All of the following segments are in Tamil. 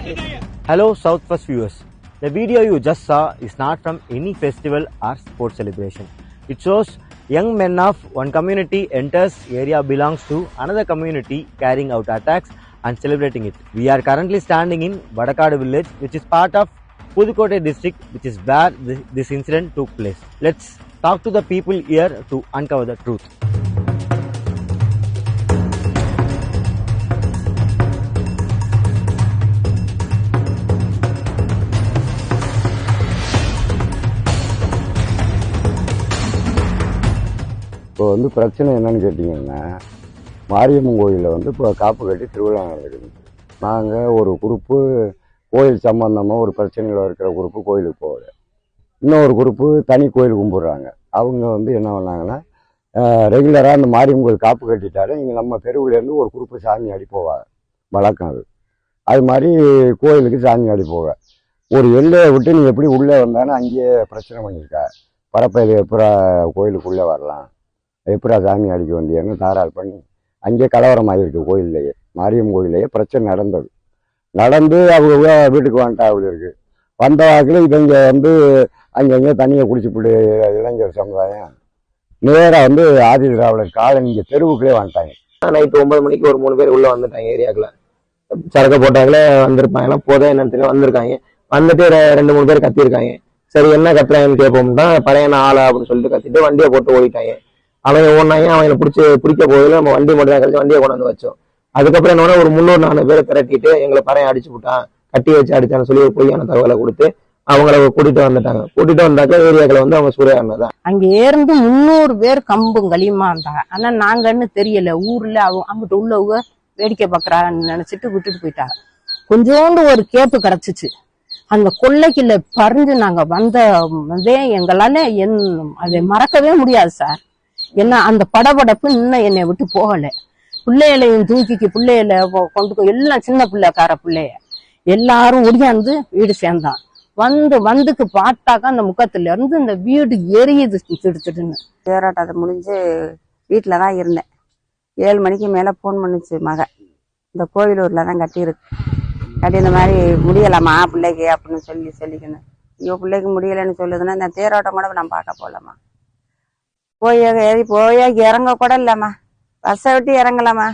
Hello South First viewers. The video you just saw is not from any festival or sports celebration. It shows young men of one community enters area belongs to another community carrying out attacks and celebrating it. We are currently standing in Vadakadu village, which is part of Pudukkottai district, which is where this incident took place. Let's talk to the people here to uncover the truth. இப்போ பிரச்சனை என்னன்னு கேட்டிங்கன்னா, மாரியம்மன் கோயிலில் இப்போ காப்பு கட்டி திருவிழா நடக்குது. நாங்கள் ஒரு குரூப்பு கோயில் சம்பந்தமாக ஒரு பிரச்சனையில் இருக்கிற குரூப்பு கோயிலுக்கு போகல, இன்னொரு குரூப்பு தனி கோயில் கும்பிட்றாங்க. அவங்க என்ன பண்ணாங்கன்னா, ரெகுலராக அந்த மாரியம்மன் கோயில் காப்பு கட்டிட்டாலும் இங்கே நம்ம தெருவுலேருந்து ஒரு குரூப்பு சாமி அடி போவாங்க, வழக்கம் அது மாதிரி கோயிலுக்கு சாமி அடி போக ஒரு எல்லையை விட்டு நீ எப்படி உள்ளே வந்தாலும் அங்கேயே பிரச்சனை பண்ணியிருக்கா. பரப்பையில் எப்படா கோயிலுக்குள்ளே வரலாம், எப்படா சாமி அடிக்க வேண்டியன்னு தாராள் பண்ணி அங்கேயே கலவரம் ஆகிருக்கு. கோயில்லையே மாரியம்மன் கோயிலையே பிரச்சனை நடந்து அவங்க வீட்டுக்கு வந்துட்டா அப்படி இருக்கு. வந்த வாக்கில் இவங்க அங்கங்கே தண்ணியை குடிச்சுப்பிட்டு இளைஞர் சமுதாயம் நேராக ஆதி திராவிடர் காலனி இங்கே தெருவுக்குள்ளே வந்துட்டாங்க. நைட்டு 9 மணிக்கு ஒரு 3 பேர் உள்ள வந்துட்டாங்க. ஏரியாக்குள்ள சரக்கு போட்டாங்களே வந்திருப்பாங்க, போதே என்னன்னு வந்திருக்காங்க. வந்துட்டு 2-3 பேர் கத்திருக்காங்க. சரி என்ன கத்துறாங்கன்னு கேட்போம்னா, பழையன ஆளா அப்படின்னு சொல்லிட்டு கத்திட்டு வண்டியை போட்டு ஓடிட்டாங்க. அவங்க ஓடினாங்க. அவங்களை பிடிக்க போதில் நம்ம வண்டி மட்டும் தான் கழிச்சு வண்டியை கொண்டு வச்சோம். அதுக்கப்புறம் என்னன்னா ஒரு 300-400 பேரை திரட்டிட்டு எங்களை பறைய அடிச்சு விட்டான், கட்டி வச்சு அடிச்சான்னு சொல்லி ஒரு பொய்யான தகவலை கொடுத்து அவங்கள கூட்டிட்டு வந்துட்டாங்க. கூட்டிட்டு வந்தாக்க ஏரியாக்களை அவங்க சூறையாடினதான். அங்க இருந்து 300 பேர் கம்பும் களியுமா இருந்தாங்க. ஆனா நாங்கன்னு தெரியல, ஊர்ல அங்கிட்ட உள்ளவங்க வேடிக்கை பாக்குறாங்கன்னு நினைச்சிட்டு விட்டுட்டு போயிட்டாங்க. கொஞ்சோண்டு ஒரு கேப்பு கிடைச்சிச்சு. அந்த கொள்ளைக்குள்ள பறிஞ்சு நாங்க வந்ததே எங்களால அதை மறக்கவே முடியாது சார். என்ன அந்த படபடப்பு இன்னும் என்னை விட்டு போகல. பிள்ளைகளையும் தூக்கிக்கு பிள்ளைகளை கொண்டு எல்லாம் சின்ன பிள்ளைக்கார பிள்ளைய எல்லாரும் ஒடியாந்து வீடு சேர்ந்தான். வந்துக்கு பார்த்தாக்கா அந்த முக்கத்துல இருந்து இந்த வீடு எரியுது திடுன்னு. தேரோட்டத்தை முடிஞ்சு வீட்டுலதான் இருந்தேன். 7 மணிக்கு மேல போன் பண்ணுச்சு மக, இந்த கோவிலூர்ல தான் கட்டி இந்த மாதிரி முடியலாமா பிள்ளைக்கு அப்படின்னு சொல்லிக்கணும். ஐயோ பிள்ளைக்கு முடியலன்னு சொல்லுதுன்னா இந்த தேரோட்டம் கூட நான் பார்க்க போகலாமா, போய் இறங்க கூட இல்லம்மா, பஸ்ஸை விட்டு இறங்கலாமா,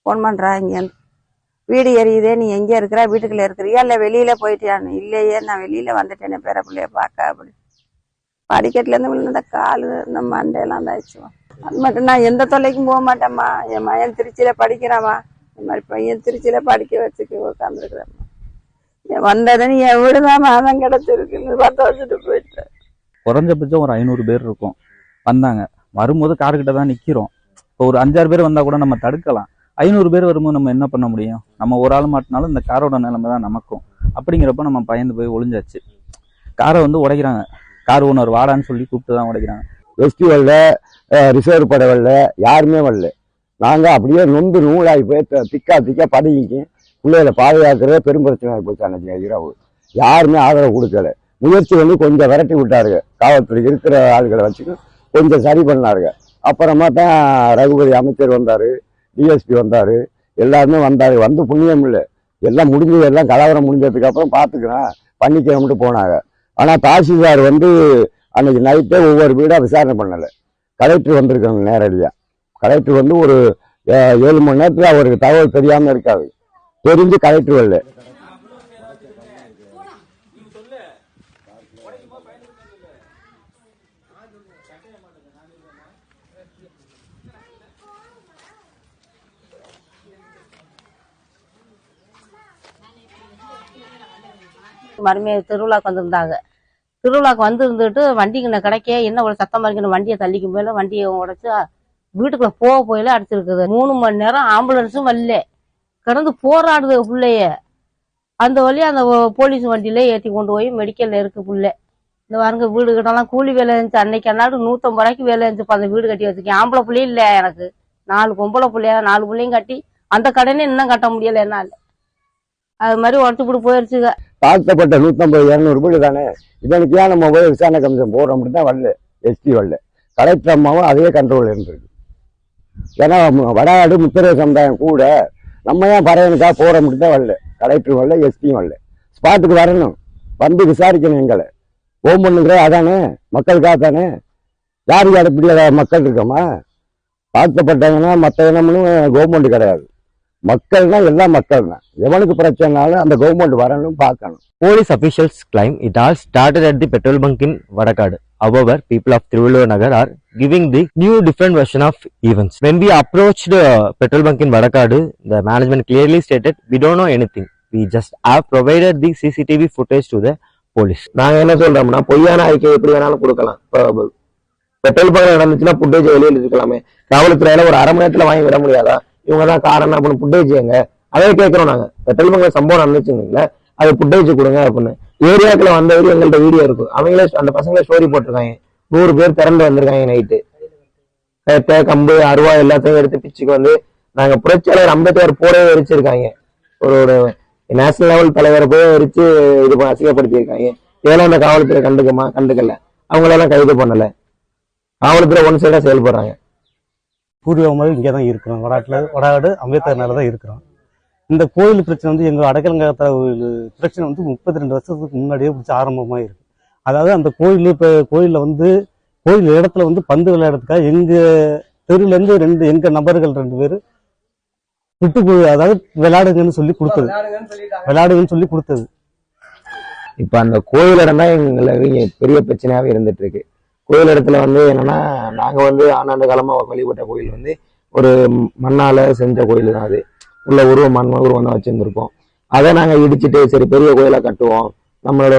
போன் பண்றா இங்க வீடு எரியுதே, நீ எங்க இருக்கிற, வீட்டுக்குள்ள இருக்கிறியா இல்ல வெளியில போயிட்டியான்னு. இல்லையே நான் வெளியில வந்துட்டேன்னு பேர பிள்ளைய பார்க்க. அப்படி படிக்கட்டுல இருந்து விழுந்த காலு நம்ம மண்டையெல்லாம் தாச்சுவோம். அது மட்டும் நான் எந்த தொல்லைக்கும் போக மாட்டேம்மா. என் மகன் திருச்சியில படிக்கிறாமா, இந்த மாதிரி பையன் திருச்சியில படிக்க வச்சுக்கு உட்காந்துருக்குறேம்மா. வந்ததுன்னு என் வீடுதான் மாதம் கிடைச்சிருக்குன்னு 10 வச்சுட்டு போயிட்டேன். குறைஞ்சபட்சம் ஒரு 500 பேர் இருக்கும். வந்தாங்க. வரும்போது காருக்கிட்ட தான் நிக்கிறோம். இப்போ ஒரு 5-6 பேர் வந்தா கூட நம்ம தடுக்கலாம். 500 பேர் வரும்போது நம்ம என்ன பண்ண முடியும்? நம்ம ஒரு ஆள் மாட்டினாலும் இந்த காரோட நிலைமை தான் நமக்கும். அப்படிங்கிறப்ப நம்ம பயந்து போய் ஒளிஞ்சாச்சு. காரை உடைக்கிறாங்க. கார் ஓனர் வாடான்னு சொல்லி கூப்பிட்டு தான் உடைக்கிறாங்க. ஃபெஸ்டிவல்ல ரிசர்வ் படவல்ல யாருமே வரல. நாங்க அப்படியே நொந்து நூலாகி போய் திக்கா படுகிக்கு பிள்ளைகளை பாதுகாக்கிறதே பெரும் பிரச்சனை ஆகி போச்சு. அன்னைக்கு இரவு யாருமே ஆதரவு கொடுக்கல. முயற்சி கொஞ்சம் விரட்டி விட்டாருங்க. காவல்துறை இருக்கிற ஆளுகளை வச்சுக்க கொஞ்சம் சரி பண்ணாருங்க. அப்புறமா தான் ரகுபதி அமைச்சர் வந்தாரு, டிஎஸ்பி வந்தாரு, எல்லாருமே வந்தாரு. புண்ணியம் இல்லை, எல்லாம் முடிஞ்சது, எல்லாம் கலவரம் முடிஞ்சதுக்கு அப்புறம் பார்த்துக்கிறேன் பண்ணிக்கிறோம்ட்டு போனாங்க. ஆனா தாசில்தார் அன்னைக்கு நைட்டே ஒவ்வொரு வீடா விசாரணை பண்ணல. கலெக்டர் வந்திருக்காங்க நேரடியா. கலெக்டர் ஒரு 7 மணி நேரத்துல அவருக்கு தகவல் தெரியாம இருக்காது, தெரிஞ்சு கலெக்டர் வரல. மறுமையை திருவிழாக்கு வந்திருந்தாங்க. திருவிழாக்கு இருந்துட்டு வண்டிங்க கிடைக்க என்ன ஒரு சத்தம் இருக்கணும். வண்டியை தள்ளிக்கும் போயில வண்டியை உடைச்சு வீட்டுக்குள்ள போயில அடிச்சிருக்குது. 3 மணி நேரம் ஆம்புலன்ஸும் வரல, கிடந்து போராடுது பிள்ளைய. அந்த வழியா அந்த போலீஸ் வண்டியில ஏற்றி கொண்டு போய் மெடிக்கல்ல இருக்கு புள்ள. இந்த வாருங்க வீடு கட்டலாம் கூலி வேலை இருந்துச்சு. அன்னைக்கு அன்னாடு 150 ரூபாய்க்கு வேலை இருந்துச்சு. அந்த வீடு கட்டி வச்சிருக்கேன். ஆம்பளை பிள்ளையும் இல்ல எனக்கு, 4 பொம்பளை பிள்ளையா, 4 பிள்ளையும் கட்டி அந்த கடனே இன்னும் கட்ட முடியல என்னால. அது மாதிரி உடச்சுப்பட்டு போயிருச்சுங்க. தாழ்த்தப்பட்ட 150-200 வீடு தானே. இதனுக்கு ஏன் நம்ம போய் விசாரணை கமிஷன் போடுறோம் தான் வரல. எஸ்டி வரல. கலெக்டர் அம்மாவும் அதே கண்ட்ரோல் இருந்திருக்கு. ஏன்னா வடநாடு முத்திரை சமுதாயம் கூட நம்ம ஏன் பறையனுக்காக போற மட்டும் தான் வரல. கலெக்டரும் வரல, எஸ்பியும் வரல. ஸ்பாட்டுக்கு வரணும், வந்து விசாரிக்கணும். எங்களை கவர்மெண்ட்டுங்கிற அதானே, மக்களுக்காக தானே. யாருக்கு அடைப்படியாக மக்கள் இருக்கோமா? தாழ்த்தப்பட்டவங்கன்னா மற்ற இனம்னு கவர்மெண்ட் கிடையாது. மக்கள்னா எல்லாம் மக்கள் தான். எவனுக்கு பிரச்சனைனாலும் அந்த கவர்மெண்ட் வரணும், பார்க்கணும். Police officials claim it all started at the petrol bunk in Vadakadu. However, people of Tiruvallur Nagar are giving the new different version of events. When we approached petrol bunk in Vadakadu, the management clearly stated, we don't know anything. We just have provided the CCTV footage to the police. நாங்க என்ன சொல்றோம்னா, பொய்யான அறிக்கை எப்படி வேணாலும் கொடுக்கலாம். பெட்ரோல் பங்க் நடந்துச்சுன்னா புட்டேஜ் வெளியில் இருக்கலாமே. காவல்துறையில ஒரு அரை மணி நேரத்துல வாங்கி விட முடியாதா? இவங்கதான் காரணம் அப்படின்னு புட்டேஜ் எங்க? அதே கேட்கிறோம் நாங்க. பெட்ரோல் பங்க்ல சம்பவம் நடந்துச்சுங்களா, அது புட்டேஜ் கொடுங்க அப்படின்னு. ஏரியாக்குள்ள வந்தவரு எங்கள்கிட்ட வீடியோ இருக்கும். அவங்களே அந்த பசங்களே ஸ்டோரி போட்டிருக்காங்க. 100 பேர் திரண்டு வந்திருக்காங்க நைட்டு. கம்பு அருவா எல்லாத்தையும் எடுத்து பிச்சுக்கு வந்து நாங்க புரட்சியாளர் அம்பேத்கர் போடவே எரிச்சிருக்காங்க. ஒரு நேஷனல் லெவல் தலைவரை போய் எரிச்சு இது அசிங்கப்படுத்தியிருக்காங்க. இதெல்லாம் அந்த காவல்துறை கண்டுக்கல. அவங்களெல்லாம் கைது பண்ணல. காவல்துறை ஒன் சைடா செயல்படுறாங்க. பூர்வமாக இங்கே தான் இருக்கிறோம். வடாடு அம்பேத்கர் மேலே தான் இருக்கிறோம். இந்த கோயில் பிரச்சனை வந்து எங்கள் அடக்கலங்காத்த பிரச்சனை வந்து 32 வருஷத்துக்கு முன்னாடியே பிடிச்சி ஆரம்பமாக இருக்கு. அதாவது அந்த கோயில் இப்போ கோயிலில் வந்து கோயில் இடத்துல வந்து பந்து விளையாடுறதுக்காக எங்கள் தெருவுலேருந்து எங்கள் நபர்கள் 2 பேர் அதாவது விளையாடுங்கன்னு சொல்லி கொடுத்தது. இப்ப அந்த கோயில் இடம் தான் எங்களுக்கு பெரிய பிரச்சனையாவே இருந்துட்டு இருக்கு. கோயில் இடத்துல வந்து என்னன்னா, நாங்க வந்து ஆண்டாண்டு காலமா வழிபட்ட கோயில் வந்து ஒரு மண்ணால செஞ்ச கோயில் தான். அது உள்ள மண் உருவம் தான் வச்சிருந்திருக்கோம். அதை நாங்க இடிச்சுட்டு சரி பெரிய கோயிலா கட்டுவோம், நம்மளோட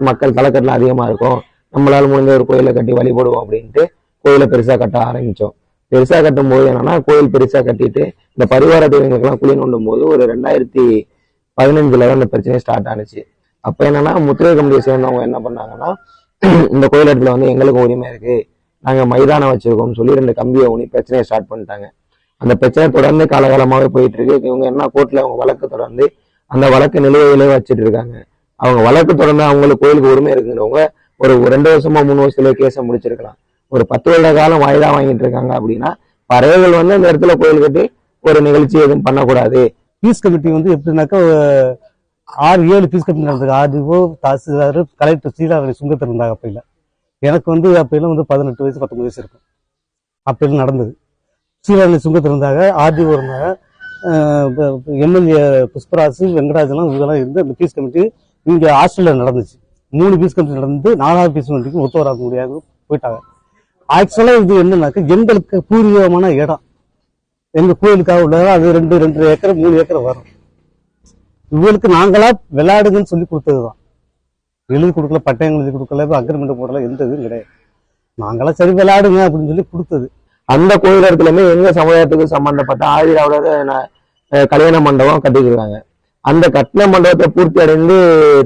மக்கள் தலைக்கட்டுல அதிகமா இருக்கும், நம்மளால முடிஞ்ச ஒரு கோயிலை கட்டி வழிபடுவோம் அப்படின்ட்டு கோயிலை பெருசா கட்ட ஆரம்பிச்சோம். பெருசா கட்டும் போது என்னன்னா, கோயில் பெருசா கட்டிட்டு இந்த பரிவார தெய்வங்களுக்கெல்லாம் குழி நோண்டும் போது ஒரு 2015 தான் இந்த பிரச்சனை ஸ்டார்ட் ஆனிச்சு. அப்ப என்னன்னா, முத்திரை கமிட்டியை சேர்ந்தவங்க என்ன பண்ணாங்கன்னா, இந்த கோயில் இடத்துல வந்து எங்களுக்கு உரிமை இருக்கு, நாங்க மைதானம் வச்சிருக்கோம்னு சொல்லி 2 கம்பியை ஊனி பிரச்சனையை ஸ்டார்ட் பண்ணிட்டாங்க. அந்த பிரச்சனை தொடர்ந்து காலகாலமாவே போயிட்டு இருக்கு. இவங்க என்ன கோர்ட்ல அவங்க வழக்கு தொடர்ந்து அந்த வழக்கு நிலுவையிலே வச்சுட்டு இருக்காங்க. அவங்க வழக்கு தொடர்ந்து அவங்களுக்கு கோயிலுக்கு உரிமை இருக்குங்கிறவங்க ஒரு 2 வருஷமா 3 வருஷத்துல கேஸை முடிச்சிருக்கலாம். ஒரு 10 வருட காலம் வாய்தா வாங்கிட்டு இருக்காங்க. அப்படின்னா பறவைகள் வந்து அந்த இடத்துல கோயில் கட்டி ஒரு நிகழ்ச்சி எதுவும் பண்ணக்கூடாது. பீஸ் கமிட்டி வந்து எப்படின்னாக்கா 6-7 பீஸ் கமிட்டி நடந்தது. ஆர்டிஓ, தாசில்தார், கலெக்டர், சீலாவணி சுங்கத்தில் இருந்தாங்க. அப்ப இல்ல எனக்கு வந்து அப்பெல்லாம் வந்து 18 வயசு 19 வயசு இருக்கும். அப்பெல்லாம் நடந்தது. சீலாவணி சுங்கத்தில் இருந்தாங்க, ஆர்டிஓ இருந்தாங்க, எம்எல்ஏ புஷ்பராஜ், வெங்கடாஜெல்லாம் இவங்கெல்லாம் இருந்து அந்த பீஸ் கமிட்டி இங்க ஹாஸ்டல்ல நடந்துச்சு. 3 பீஸ் கமிட்டி நடந்து 4வது பீஸ் கமிட்டிக்கு ஒத்து வராத முடியாது போயிட்டாங்க. ஆக்சுவலா இது என்னன்னாக்க எங்களுக்கு பூர்வீகமான இடம், எங்க கோயிலுக்காக உள்ளது. அது 2 ஏக்கர் 3 ஏக்கர் வரும். இவங்களுக்கு நாங்களா விளையாடுங்கன்னு சொல்லி கொடுத்ததுதான். எழுதி கொடுக்கல, பட்டயம் எழுதி கொடுக்கல, அக்ரிமெண்ட் போடல, எந்த இதுவும் கிடையாது. நாங்களா சரி விளையாடுங்க அப்படின்னு சொல்லி கொடுத்தது. அந்த கோயில் இடத்துலயுமே எங்க சமுதாயத்துக்கு சம்பந்தப்பட்ட ஆதிராவோட கல்யாண மண்டபம் கட்டிக்கிறாங்க. அந்த கட்டின மண்டபத்தை பூர்த்தி அடைந்து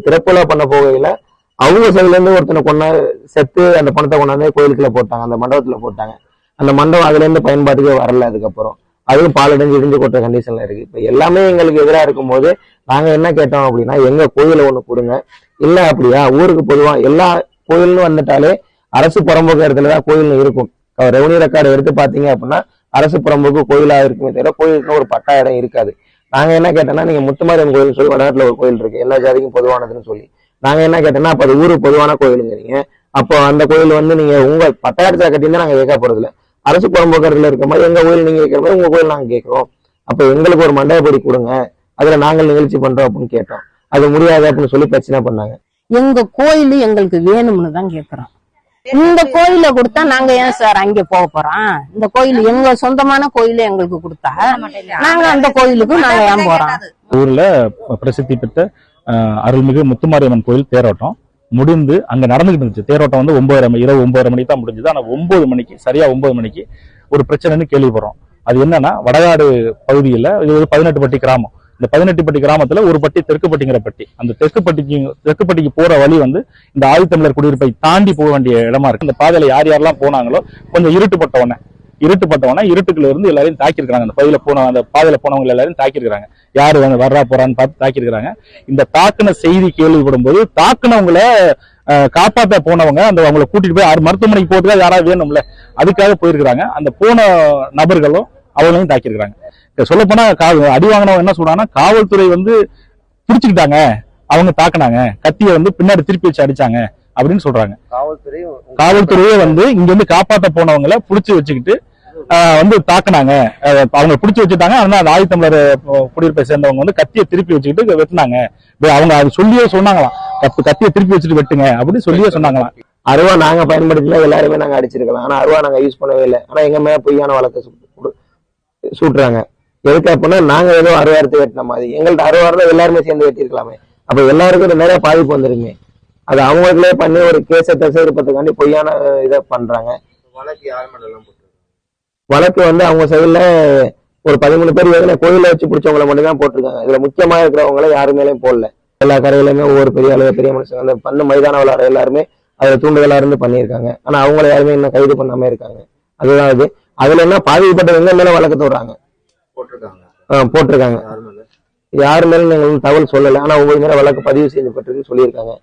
திறப்புலா பண்ண போகையில அவங்க சைட்ல இருந்து ஒருத்தனை செத்து அந்த பணத்தை கொண்டாந்து கோயிலுக்குள்ள போட்டாங்க, அந்த மண்டபத்துல போட்டாங்க. அந்த மண்டபம் அதுல இருந்து பயன்பாட்டுக்கே வரல. அதுக்கப்புறம் அதுவும் பாலடைஞ்சு இடிஞ்சு கொட்ட கண்டிஷன்ல இருக்கு. இப்ப எல்லாமே எங்களுக்கு எதிராக இருக்கும் போது நாங்க என்ன கேட்டோம் அப்படின்னா, எங்க கோயில ஒண்ணு கொடுங்க, இல்ல அப்படியா ஊருக்கு பொதுவா எல்லா கோயில்னு வந்துட்டாலே அரசு புறம்போக்கு இடத்துலதான் கோயில் இருக்கும். ரெவன்யூ ரெக்கார்டு எடுத்து பாத்தீங்க அப்படின்னா அரசு புறம்போக்கு கோயிலா இருக்குமே தவிர கோயிலுக்குன்னு ஒரு பட்டா இடம் இருக்காது. நாங்க என்ன கேட்டோம்னா, நீங்க முத்துமாரியம்மன் கோயில் சொல்லி வடநாட்டுல ஒரு கோயில் இருக்கு, எல்லா ஜாதிக்கும் பொதுவானதுன்னு சொல்லி. நாங்க என்ன கேட்டோம்னா, அப்ப அது ஊருக்கு பொதுவான கோயிலுங்கிறீங்க, அப்போ அந்த கோயில் வந்து நீங்க உங்க பட்டாயத்தை கட்டியிருந்தா நாங்க கேட்க போறது இல்லை. அரசு புறம்போக்கத்துல இருக்க மாதிரி எங்க கோயில் நீங்க கேட்கிற மாதிரி உங்க கோயில் நாங்க கேட்கிறோம். அப்ப எங்களுக்கு ஒரு மண்டபப்படி கொடுங்க, அதுல நாங்கள் நிகழ்ச்சி பண்றோம் அப்படின்னு கேட்டோம். அது முடியாது அப்படின்னு சொல்லி பிரச்சனை பண்ணாங்க. எங்க கோயில் எங்களுக்கு வேணும்னு தான் கேக்குறோம். இந்த கோயில கொடுத்தா நாங்க ஏன் சார் அங்க போக போறோம்? இந்த கோயில் எங்க சொந்தமான கோயில எங்களுக்கு கொடுத்தா நாங்க அந்த கோயிலுக்கு நாங்க ஏன் போறோம்? ஊர்ல பிரசித்தி பெற்ற அருள்மிகு முத்துமாரியம்மன் கோயில் தேரோட்டம் முடிந்து அங்க நடந்துகிட்டு இருந்துச்சு. தேரோட்டம் வந்து 9:30 மணிக்கு தான் முடிஞ்சது. ஆனா 9 மணிக்கு சரியா 9 மணிக்கு ஒரு பிரச்சனைன்னு கேள்விப்படுறோம். அது என்னன்னா, வடகாடு பகுதியில இது ஒரு 18 பட்டி கிராமம். இந்த 18 பட்டி கிராமத்துல ஒரு பட்டி தெற்குப்பட்டிங்கிற பட்டி. அந்த தெற்குப்பட்டிக்கு போற வழி வந்து இந்த ஆதித்தமிழர் குடியிருப்பை தாண்டி போக வேண்டிய இடமா இருக்கு. இந்த பாதையில யாரெல்லாம் போனாங்களோ கொஞ்சம் இருட்டுப்பட்டவன இருட்டுக்குள்ள இருந்து எல்லாரையும் தாக்கியிருக்காங்க. அந்த பாதையில போனவங்க எல்லாரையும் தாக்கியிருக்காங்க. யாரு வந்து வர்றா போறான்னு பார்த்து தாக்கியிருக்காங்க. இந்த தாக்குன செய்தி கேள்விப்படும் போது தாக்குனவங்கள காப்பாற்ற போனவங்க அவங்களை கூட்டிட்டு போய் மருத்துவமனைக்கு போறதுக்காக யாராவது வேணும்ல, அதுக்காக போயிருக்கிறாங்க. அந்த போன நபர்களும் அவங்களையும் தாக்கியிருக்கிறாங்க. சொல்ல போனா அடி வாங்கினவங்க என்ன சொல்றாங்கன்னா, காவல்துறை வந்து பிடிச்சுக்கிட்டாங்க, அவங்க தாக்குனாங்க, கத்தியை வந்து பின்னாடி திருப்பி வச்சு அடிச்சாங்க அப்படின்னு சொல்றாங்க. காவல்துறையே வந்து இங்க இருந்து காப்பாற்ற போனவங்களை புடிச்சு வச்சுக்கிட்டு வந்து தாக்குனாங்க, அவங்க புடிச்சு வச்சுட்டாங்க. ஆனா அந்த ஆதித்தமிழர் குடியிருப்பை சேர்ந்தவங்க வந்து கத்தியை திருப்பி வச்சுக்கிட்டு வெட்டினாங்க. அவங்க அது சொல்லியே சொன்னாங்களாம், கத்தியை திருப்பி வச்சுட்டு வெட்டுங்க அப்படின்னு சொல்லியே சொன்னாங்களாம். அருவா நாங்க பயன்படுத்தல, எல்லாருமே நாங்க அடிச்சிருக்கலாம். ஆனா அருவா நாங்க யூஸ் பண்ணவே இல்லை. ஆனா எங்க மேல பொய்யான வழக்கு சூட்டுறாங்க. எதுக்கு அப்படின்னா நாங்க ஏதோ அருவா எடுத்து வெட்டின மாதிரி, எங்கள்ட்ட அருவா இருந்தா எல்லாருமே சேர்ந்து வெட்டிருக்கலாமே. அப்ப எல்லாருக்கும் நிறைய பாதிப்பு வந்துருமே. அது அவங்களுக்குள்ளே பண்ணி ஒரு கேஸை தசைப்படுறதுக்காண்டி பொய்யான இதை பண்றாங்க. வழக்கு வந்து அவங்க சைடுல ஒரு 13 பேர் கோயில வச்சு பிடிச்சவங்களை மட்டும் தான் போட்டிருக்காங்க. இதுல முக்கியமா இருக்கிறவங்கள யாருமேலையும் போடல. எல்லா கரையிலுமே ஒவ்வொரு பெரிய அளவு பெரிய மனுஷங்க அந்த பண்ண மைதான விளையாட எல்லாருமே அதுல தூண்டுதலா இருந்து பண்ணியிருக்காங்க. ஆனா அவங்கள யாருமே இன்னும் கைது பண்ணாம இருக்காங்க. அதுதான் இது. அதுல என்ன பாதிக்கப்பட்டவங்க மேல வழக்கு தோடுறாங்க, போட்டிருக்காங்க. யாரு மேலும் எங்களுக்கு தகவல் சொல்லலை. ஆனா ஒவ்வொரு மேல வழக்கு பதிவு செய்யப்பட்டிருக்குன்னு சொல்லியிருக்காங்க.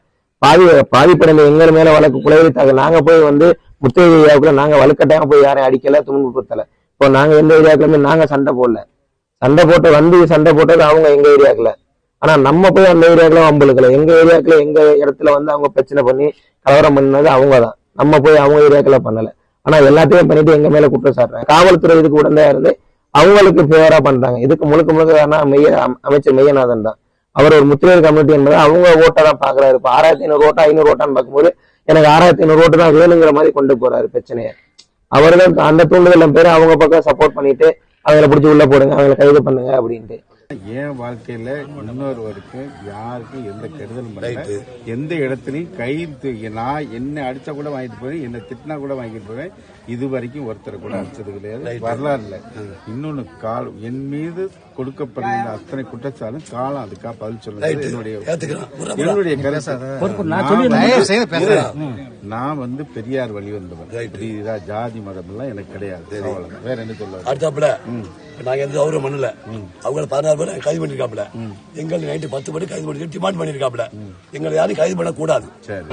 பாதிப்படைந்த எங்க மேல வழக்கு குலைவித்தாங்க. நாங்க போய் வந்து முத்தேரி ஏரியாவுக்குள்ள நாங்க வலுக்கட்டாயமா போய் யாரையும் அடிக்கல, துன்புறுத்தல. இப்போ நாங்க எந்த ஏரியாக்குமே நாங்க சண்டை போடல. சண்டை போட்டது அவங்க எங்க ஏரியாக்குல. ஆனா நம்ம போய் அந்த ஏரியாக்குள்ள வம்புழுக்கல. எங்க ஏரியாக்குள்ள எங்க இடத்துல வந்து அவங்க பிரச்சனை பண்ணி கலவரம் பண்ணது அவங்க தான். நம்ம போய் அவங்க ஏரியாக்குள்ள பண்ணல. ஆனா எல்லாத்தையும் பண்ணிட்டு எங்க மேல குற்றம் சாட்டுறாங்க. காவல்துறை இதுக்கு உடனே இருந்து அவங்களுக்கு ஃபேவரா பண்றாங்க. இதுக்கு முழுக்க அமைச்சர் மெய்யநாதன் தான். அவர் ஒரு முத்திரையர் கம்யூனிட்டி என்பதை அவங்க ஓட்டை தான் பாக்குறாரு. இப்ப 6500 ஓட்டா 500 ஓட்டான்னு பார்க்கும்போது எனக்கு 6500 ஓட்டு தான் வேணுங்கிற மாதிரி கொண்டு போறாரு பிரச்சனையை. அவர்தான் அந்த தூண்டுதல் பேர் அவங்க பக்கம் சப்போர்ட் பண்ணிட்டு அவங்களை பிடிச்சி உள்ள போடுங்க, அவங்களை கைது பண்ணுங்க அப்படின்ட்டு. என் வாழ்க்கையில இன்னொருவருக்கு யாருக்கும் எந்த கெடுதலும் பண்ணல. எந்த இடத்துலயும் கைது நான் என்ன அடிச்சா கூட வாங்கிட்டு போவேன், என்ன திட்டினா கூட வாங்கிட்டு போவேன். இது வரைக்கும் ஒருத்தரை கூட அடிச்சது கிடையாது, வரலாறுல. இன்னொன்னு என் மீது கொடுக்கப்படுகிற அத்தனை குற்றச்சாலும் காலம் அதுக்காக பதில் சொல்லுங்க. என்னுடைய நான் வந்து பெரியார் வழி வந்தவன். ஜாதி மதம் எல்லாம் எனக்கு கிடையாது. வேற என்ன சொல்ல நாங்க எந்த கௌரவம் பண்ணல. அவங்க 16 பேர் கைது பண்ணிருக்காப்ல. எங்களுக்கு நைட்டு 10 பேர் கைது பண்ணி டிமாண்ட் பண்ணிருக்காப்ல. எங்களை யாரும் கைது பண்ண கூடாது. சரி.